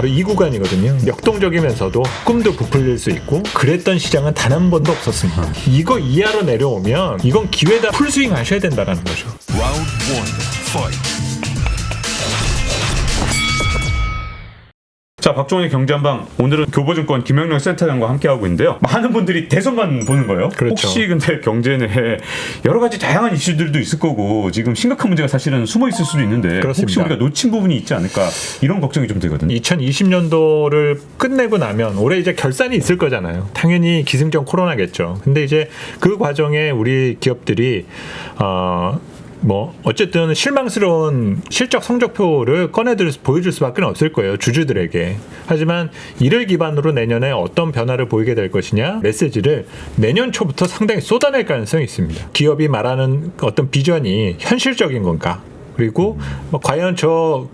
바로 이 구간이거든요. 역동적이면서도 꿈도 부풀릴 수 있고 그랬던 시장은 단 한 번도 없었습니다. 이거 이하로 내려오면 이건 기회다 풀스윙 하셔야 된다는 거죠. Round 1, fight. 자, 박종훈의 경제한방, 오늘은 교보증권 김영렬 센터장과 함께하고 있는데요. 많은 분들이 대선만 보는 거예요. 그렇죠. 혹시 근데 경제 내에 여러 가지 다양한 이슈들도 있을 거고 지금 심각한 문제가 사실은 숨어 있을 수도 있는데 그렇습니다. 혹시 우리가 놓친 부분이 있지 않을까 이런 걱정이 좀 되거든요. 2020년도를 끝내고 나면 올해 이제 결산이 있을 거잖아요. 당연히 기승전 코로나겠죠. 근데 이제 그 과정에 우리 기업들이 어쨌든 실망스러운 실적 성적표를 보여줄 수밖에 없을 거예요. 주주들에게. 하지만 이를 기반으로 내년에 어떤 변화를 보이게 될 것이냐 메시지를 내년 초부터 상당히 쏟아낼 가능성이 있습니다. 기업이 말하는 어떤 비전이 현실적인 건가? 그리고 과연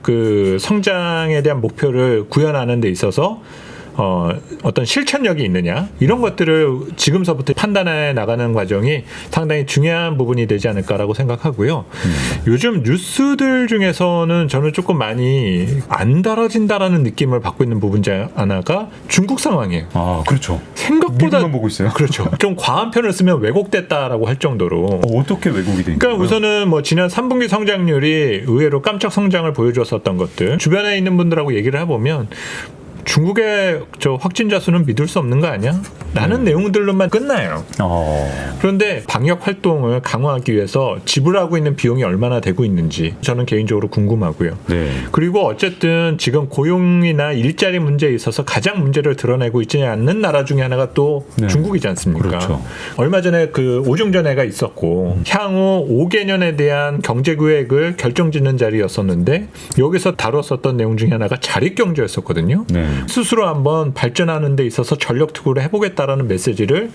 그 성장에 대한 목표를 구현하는 데 있어서 어떤 실천력이 있느냐 이런 것들을 지금서부터 판단해 나가는 과정이 상당히 중요한 부분이 되지 않을까라고 생각하고요. 요즘 뉴스들 중에서는 저는 조금 많이 안 다뤄진다라는 느낌을 받고 있는 부분 중 하나가 중국 상황이에요. 아, 그렇죠. 생각보다 미국만 보고 있어요. 그렇죠. 좀 과한 표현을 쓰면 왜곡됐다라고 할 정도로. 어떻게 왜곡이 된 그러니까 거예요? 우선은 지난 3분기 성장률이 의외로 깜짝 성장을 보여줬었던 것들 주변에 있는 분들하고 얘기를 해보면 중국의 확진자 수는 믿을 수 없는 거 아니야? 라는 내용들로만 끝나요. 그런데 방역 활동을 강화하기 위해서 지불하고 있는 비용이 얼마나 되고 있는지 저는 개인적으로 궁금하고요. 네. 그리고 어쨌든 지금 고용이나 일자리 문제에 있어서 가장 문제를 드러내고 있지 않는 나라 중에 하나가 또 네. 중국이지 않습니까? 그렇죠. 얼마 전에 그 오중전회가 있었고 향후 5개년에 대한 경제계획을 결정짓는 자리였었는데 여기서 다뤘었던 내용 중에 하나가 자립경제였었거든요. 네. 스스로 한번 발전하는 데 있어서 전력 투구를 해보겠다라는 메시지를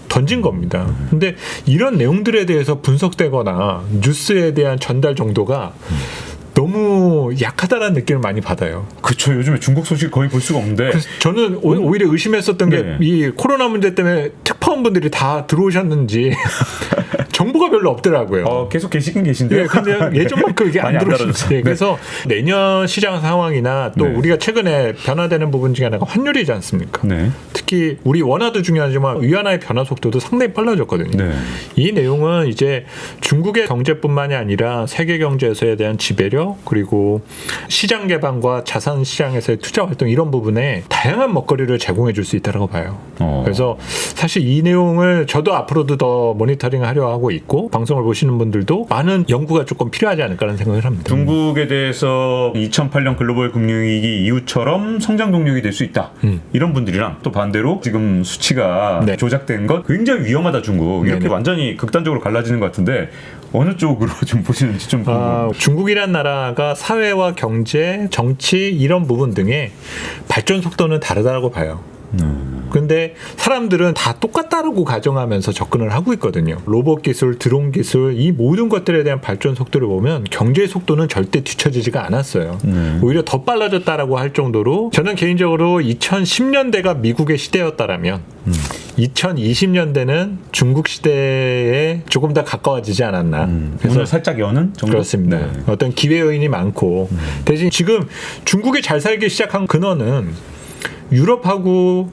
던진 겁니다. 근데 이런 내용들에 대해서 분석되거나 뉴스에 대한 전달 정도가 너무 약하다는 느낌을 많이 받아요. 그렇죠. 요즘에 중국 소식 거의 볼 수가 없는데. 그래서 저는 오히려 의심했었던 게 네. 이 코로나 문제 때문에 특파원분들이 다 들어오셨는지 정보가 별로 없더라고요. 계속 계시긴 계신데요. 네, 근데 예전만큼 이게 안 많이 안 들어오시죠. 달아졌어요. 네, 그래서 내년 시장 상황이나 또 네. 우리가 최근에 변화되는 부분 중에 하나가 환율이지 않습니까? 네. 특히 우리 원화도 중요하지만 위안화의 변화 속도도 상당히 빨라졌거든요. 네. 이 내용은 이제 중국의 경제뿐만이 아니라 세계 경제에서에 대한 지배력 그리고 시장 개방과 자산 시장에서의 투자 활동 이런 부분에 다양한 먹거리를 제공해 줄 수 있다고 봐요. 그래서 사실 이 내용을 저도 앞으로도 더 모니터링하려 하고 있고 방송을 보시는 분들도 많은 연구가 조금 필요하지 않을까라는 생각을 합니다. 중국에 대해서 2008년 글로벌 금융위기 이후처럼 성장 동력이 될 수 있다. 이런 분들이랑 또 반대로 지금 수치가 네. 조작된 것 굉장히 위험하다 중국. 이렇게 네네. 완전히 극단적으로 갈라지는 것 같은데 어느 쪽으로 좀 보시는지 좀 궁금합니다. 중국이란 나라가 사회와 경제, 정치 이런 부분 등의 발전 속도는 다르다고 봐요. 근데 사람들은 다 똑같다라고 가정하면서 접근을 하고 있거든요. 로봇 기술, 드론 기술 이 모든 것들에 대한 발전 속도를 보면 경제의 속도는 절대 뒤처지지가 않았어요. 오히려 더 빨라졌다라고 할 정도로 저는 개인적으로 2010년대가 미국의 시대였다라면 2020년대는 중국 시대에 조금 더 가까워지지 않았나. 그래서 살짝 여는 정도? 그렇습니다. 네. 어떤 기회 요인이 많고 대신 지금 중국이 잘 살기 시작한 근원은 유럽하고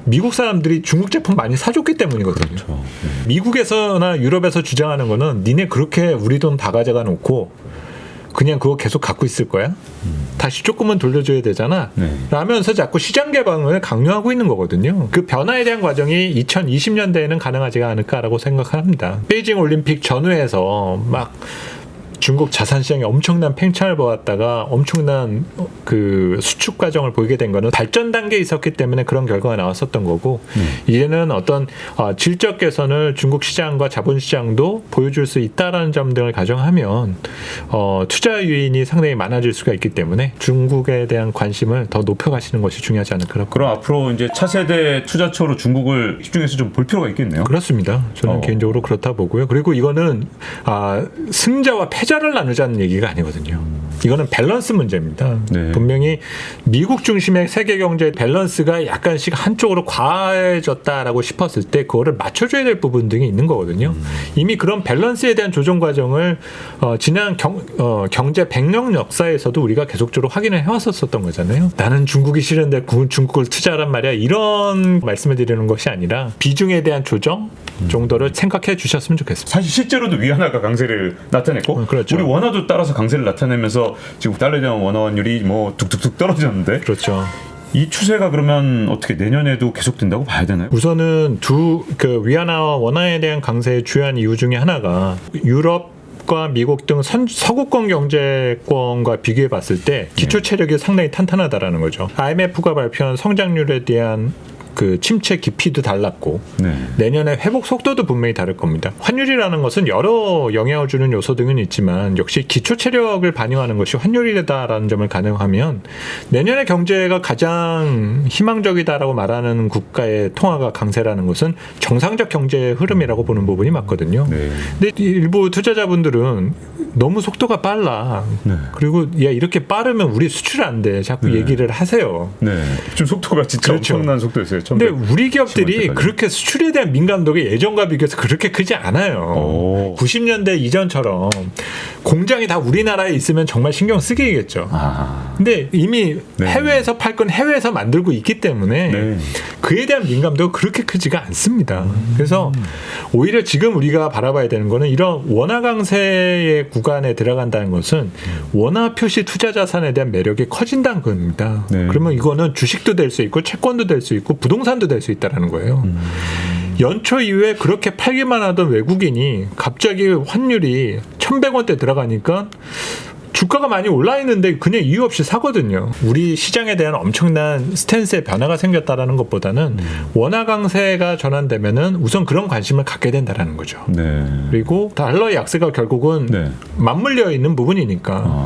미국 사람들이 중국 제품 많이 사줬기 때문이거든요. 그렇죠. 미국에서나 유럽에서 주장하는 거는 니네 그렇게 우리 돈 다 가져가 놓고 그냥 그거 계속 갖고 있을 거야? 다시 조금은 돌려줘야 되잖아. 네. 라면서 자꾸 시장 개방을 강요하고 있는 거거든요. 그 변화에 대한 과정이 2020년대에는 가능하지가 않을까라고 생각합니다. 베이징 올림픽 전후에서 막 중국 자산시장에 엄청난 팽창을 보았다가 엄청난 그 수축 과정을 보이게 된 거는 발전 단계에 있었기 때문에 그런 결과가 나왔었던 거고 이제는 어떤 질적 개선을 중국 시장과 자본시장도 보여줄 수 있다라는 점 등을 가정하면 투자 유인이 상당히 많아질 수가 있기 때문에 중국에 대한 관심을 더 높여가시는 것이 중요하지 않을까. 그럼 앞으로 이제 차세대 투자처로 중국을 집중해서 좀 볼 필요가 있겠네요. 그렇습니다. 저는 개인적으로 그렇다 보고요. 그리고 이거는 승자와 패자를 나누자는 얘기가 아니거든요. 이거는 밸런스 문제입니다. 네. 분명히 미국 중심의 세계 경제 밸런스가 약간씩 한쪽으로 과해졌다라고 싶었을 때 그거를 맞춰줘야 될 부분 등이 있는 거거든요. 이미 그런 밸런스에 대한 조정 과정을 지난 경제 100년 역사에서도 우리가 계속적으로 확인을 해왔었던 거잖아요. 나는 중국이 싫은데 중국을 투자하란 말이야. 이런 말씀을 드리는 것이 아니라 비중에 대한 조정 정도를 생각해 주셨으면 좋겠습니다. 사실 실제로도 위안화가 강세를 나타냈고 그렇죠. 우리 원화도 따라서 강세를 나타내면서 지금 달러에 대한 원화 환율이 뭐 뚝뚝뚝 떨어졌는데 그렇죠. 이 추세가 그러면 어떻게 내년에도 계속된다고 봐야 되나요? 우선은 그 위안화와 원화에 대한 강세의 주요한 이유 중에 하나가 유럽과 미국 등 서구권 경제권과 비교해 봤을 때 기초 체력이 상당히 탄탄하다라는 거죠. IMF가 발표한 성장률에 대한 그 침체 깊이도 달랐고 네. 내년에 회복 속도도 분명히 다를 겁니다. 환율이라는 것은 여러 영향을 주는 요소 등은 있지만 역시 기초 체력을 반영하는 것이 환율이다라는 점을 가능하면 내년의 경제가 가장 희망적이다라고 말하는 국가의 통화가 강세라는 것은 정상적 경제의 흐름이라고 보는 부분이 맞거든요. 네. 근데 일부 투자자분들은 너무 속도가 빨라. 네. 그리고 야 이렇게 빠르면 우리 수출 안 돼. 자꾸 얘기를 하세요. 네. 좀 속도가 진짜 그렇죠. 엄청난 속도였어요. 근데 우리 기업들이 때까지. 그렇게 수출에 대한 민감도가 예전과 비교해서 그렇게 크지 않아요. 오. 90년대 이전처럼 공장이 다 우리나라에 있으면 정말 신경 쓰기겠죠. 아. 근데 이미 네. 해외에서 팔 건 해외에서 만들고 있기 때문에 네. 그에 대한 민감도가 그렇게 크지가 않습니다. 그래서 오히려 지금 우리가 바라봐야 되는 거는 이런 원화 강세의 구간에 들어간다는 것은 원화 표시 투자 자산에 대한 매력이 커진다는 겁니다. 네. 그러면 이거는 주식도 될 수 있고 채권도 될 수 있고 부동산도 될 수 있다는 거예요. 연초 이후에 그렇게 팔기만 하던 외국인이 갑자기 환율이 1,100원대 들어가니까 주가가 많이 올라 있는데 그냥 이유 없이 사거든요. 우리 시장에 대한 엄청난 스탠스의 변화가 생겼다라는 것보다는 원화 강세가 전환되면은 우선 그런 관심을 갖게 된다라는 거죠. 네. 그리고 달러의 약세가 결국은 네. 맞물려 있는 부분이니까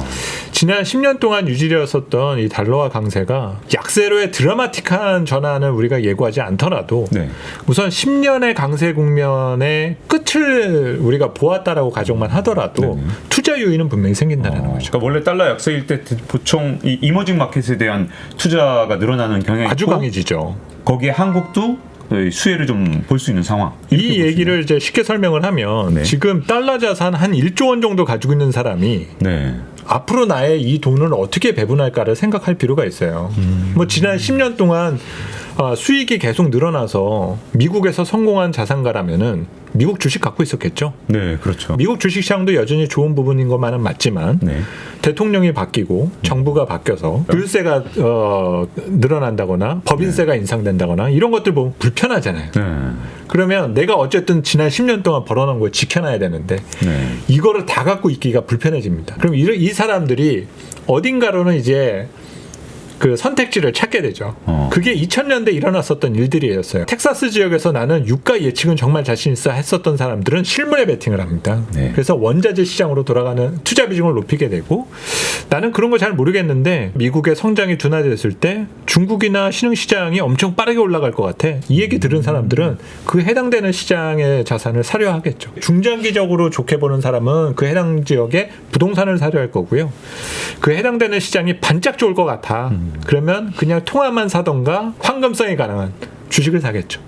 지난 10년 동안 유지되었었던 이 달러와 강세가 약세로의 드라마틱한 전환을 우리가 예고하지 않더라도 네. 우선 10년의 강세 국면의 끝을 우리가 보았다라고 가정만 하더라도 네네. 투자 요인은 분명히 생긴다는 거죠. 그러니까 원래 달러 약세일 때 보통 이 이머징 마켓에 대한 투자가 늘어나는 경향이 아주 있고 강해지죠. 거기에 한국도 수혜를 좀 볼 수 있는 상황. 이 얘기를 이제 쉽게 설명을 하면 네. 지금 달러 자산 한 1조 원 정도 가지고 있는 사람이 네. 앞으로 나의 이 돈을 어떻게 배분할까를 생각할 필요가 있어요. 뭐 지난 10년 동안 수익이 계속 늘어나서 미국에서 성공한 자산가라면은 미국 주식 갖고 있었겠죠. 네, 그렇죠. 미국 주식시장도 여전히 좋은 부분인 것만은 맞지만 네. 대통령이 바뀌고 정부가 바뀌어서 불세가 늘어난다거나 법인세가 인상된다거나 이런 것들 보면 불편하잖아요. 네. 그러면 내가 어쨌든 지난 10년 동안 벌어놓은 걸 지켜놔야 되는데 네. 이거를 다 갖고 있기가 불편해집니다. 그럼 이 사람들이 어딘가로는 이제 그 선택지를 찾게 되죠. 그게 2000년대 일어났었던 일들이었어요. 텍사스 지역에서 나는 유가 예측은 정말 자신 있어 했었던 사람들은 실물에 베팅을 합니다. 네. 그래서 원자재 시장으로 돌아가는 투자 비중을 높이게 되고 나는 그런 거 잘 모르겠는데 미국의 성장이 둔화됐을 때 중국이나 신흥시장이 엄청 빠르게 올라갈 것 같아. 이 얘기 들은 사람들은 그 해당되는 시장의 자산을 사려 하겠죠. 중장기적으로 좋게 보는 사람은 그 해당 지역에 부동산을 사려 할 거고요. 그 해당되는 시장이 반짝 좋을 것 같아. 그러면 그냥 통화만 사던가 환금성이 가능한 주식을 사겠죠.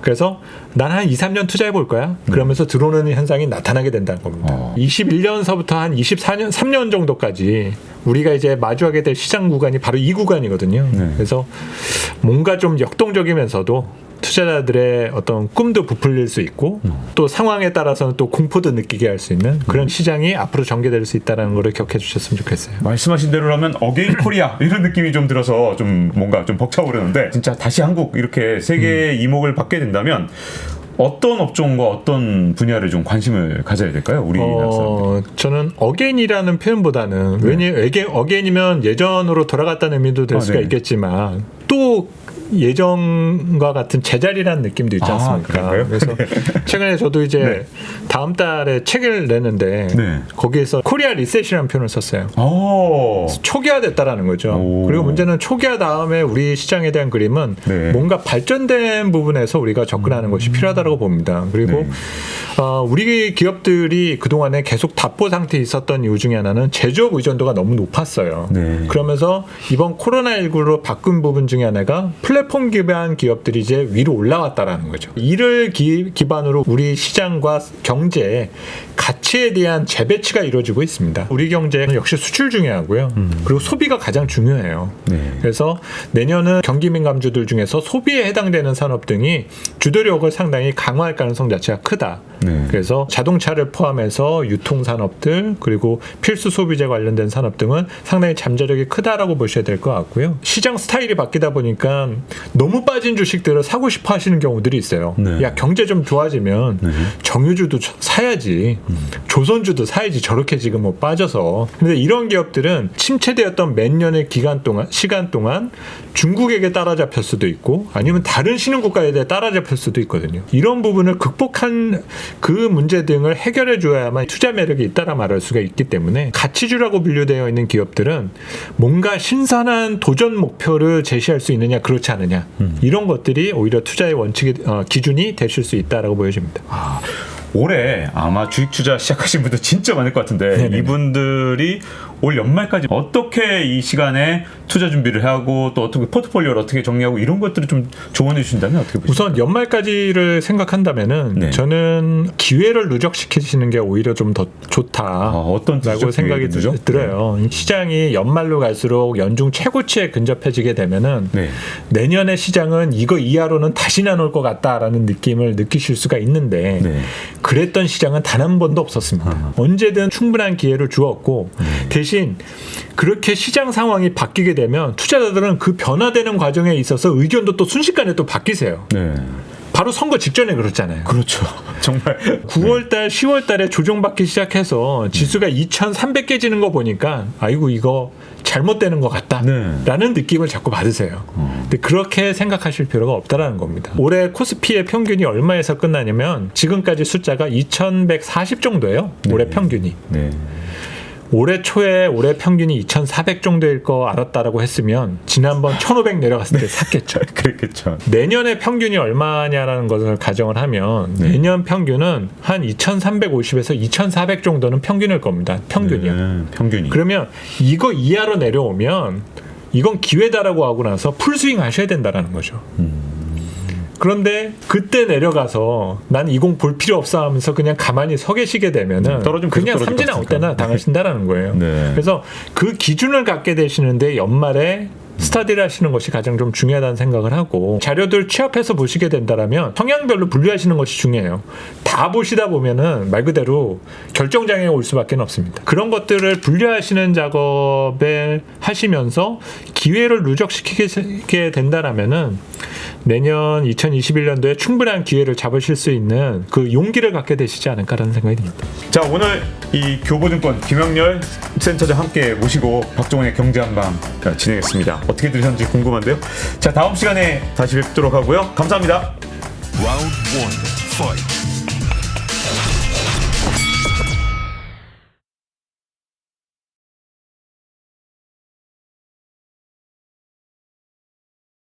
그래서 난 한 2, 3년 투자해 볼 거야. 그러면서 들어오는 현상이 나타나게 된다는 겁니다. 21년서부터 한 24년, 3년 정도까지 우리가 이제 마주하게 될 시장 구간이 바로 이 구간이거든요. 네. 그래서 뭔가 좀 역동적이면서도 투자자들의 어떤 꿈도 부풀릴 수 있고 또 상황에 따라서는 또 공포도 느끼게 할 수 있는 그런 시장이 앞으로 전개될 수 있다는 걸 기억해 주셨으면 좋겠어요. 말씀하신 대로라면 어게인 코리아 이런 느낌이 좀 들어서 좀 뭔가 좀 벅차오르는데 진짜 다시 한국 이렇게 세계의 이목을 받게 된다면 어떤 업종과 어떤 분야를 좀 관심을 가져야 될까요? 우리나라 사람들이. 저는 어게인이라는 표현보다는 왜냐면 어게인이면 예전으로 돌아갔다는 의미도 될 수가 네. 있겠지만 또 예전과 같은 제자리라는 느낌도 있지 아, 않습니까? 그런가요? 그래서 최근에 저도 이제 네. 다음 달에 책을 내는데 네. 거기에서 코리아 리셋이라는 표현을 썼어요. 오. 초기화됐다라는 거죠. 오. 그리고 문제는 초기화 다음에 우리 시장에 대한 그림은 네. 뭔가 발전된 부분에서 우리가 접근하는 것이 필요하다고 봅니다. 그리고 네. 우리 기업들이 그동안에 계속 답보 상태에 있었던 이유 중에 하나는 제조업 의존도가 너무 높았어요. 네. 그러면서 이번 코로나19로 바꾼 부분 중에 하나가 플랫폼 기반 기업들이 이제 위로 올라왔다라는 거죠. 이를 기반으로 우리 시장과 경제 가치에 대한 재배치가 이루어지고 있습니다. 우리 경제는 역시 수출 중요하고요. 그리고 소비가 가장 중요해요. 네. 그래서 내년은 경기 민감주들 중에서 소비에 해당되는 산업 등이 주도력을 상당히 강화할 가능성 자체가 크다. 네. 그래서 자동차를 포함해서 유통 산업들 그리고 필수 소비재 관련된 산업 등은 상당히 잠재력이 크다라고 보셔야 될 것 같고요. 시장 스타일이 바뀌다 보니까 너무 빠진 주식들을 사고 싶어 하시는 경우들이 있어요. 네. 야, 경제 좀 좋아지면 정유주도 사야지. 조선주도 사야지. 저렇게 지금 뭐 빠져서. 근데 이런 기업들은 침체되었던 몇 년의 시간 동안 중국에게 따라잡힐 수도 있고 아니면 다른 신흥국가에 대해 따라잡힐 수도 있거든요. 이런 부분을 극복한 그 문제 등을 해결해 줘야만 투자 매력이 있다라 말할 수가 있기 때문에 가치주라고 분류되어 있는 기업들은 뭔가 신선한 도전 목표를 제시할 수 있느냐 그렇지 않느냐 이런 것들이 오히려 투자의 기준이 되실 수 있다라고 보여집니다. 올해 아마 주식 투자 시작하신 분들 진짜 많을 것 같은데 네네네. 이분들이 올 연말까지 어떻게 이 시간에 투자 준비를 하고 또 어떻게 포트폴리오를 어떻게 정리하고 이런 것들을 좀 조언해 주신다면 어떻게 보십니까? 우선 연말까지를 생각한다면은 네. 저는 기회를 누적시키시는 게 오히려 좀 더 좋다. 어떤 라고 생각이 들어요. 시장이 연말로 갈수록 연중 최고치에 근접해지게 되면은 네. 내년의 시장은 이거 이하로는 다시 안 올 것 같다라는 느낌을 느끼실 수가 있는데 네. 그랬던 시장은 단 한 번도 없었습니다. 언제든 충분한 기회를 주었고 대신 그렇게 시장 상황이 바뀌게 되면 투자자들은 그 변화되는 과정에 있어서 의견도 또 순식간에 또 바뀌세요. 네. 바로 선거 직전에 그렇잖아요. 그렇죠. 정말 9월달, 10월달에 조정받기 시작해서 지수가 2,300 깨지는 거 보니까 아이고 이거 잘못되는 것 같다라는 느낌을 자꾸 받으세요. 근데 그렇게 생각하실 필요가 없다라는 겁니다. 올해 코스피의 평균이 얼마에서 끝나냐면 지금까지 숫자가 2,140 정도예요. 올해 평균이. 네. 올해 초에 올해 평균이 2,400 정도일 거 알았다라고 했으면 지난번 1,500 내려갔을 때 샀겠죠. 그렇겠죠. 내년의 평균이 얼마냐라는 것을 가정을 하면 내년 평균은 한 2,350에서 2,400 정도는 평균일 겁니다. 평균이요. 평균이. 그러면 이거 이하로 내려오면 이건 기회다라고 하고 나서 풀스윙 하셔야 된다라는 거죠. 그런데 그때 내려가서 난 이 공 볼 필요 없어 하면서 그냥 가만히 서 계시게 되면은 떨어지면 그냥 계속 떨어질 삼진 것 아웃 때나 당하신다라는 거예요. 네. 그래서 그 기준을 갖게 되시는데 연말에 스터디를 하시는 것이 가장 좀 중요하다는 생각을 하고 자료들 취합해서 보시게 된다라면 성향별로 분류하시는 것이 중요해요. 다 보시다 보면은 말 그대로 결정장애가 올 수밖에 없습니다. 그런 것들을 분류하시는 작업을 하시면서 기회를 누적시키게 된다라면은 내년 2021년도에 충분한 기회를 잡으실 수 있는 그 용기를 갖게 되시지 않을까라는 생각이 듭니다. 자, 오늘 이 교보증권 김영렬 센터장 함께 모시고 박종원의 경제한방 진행했습니다. 어떻게 들으셨는지 궁금한데요. 자, 다음 시간에 다시 뵙도록 하고요. 감사합니다. Round 1. Fight.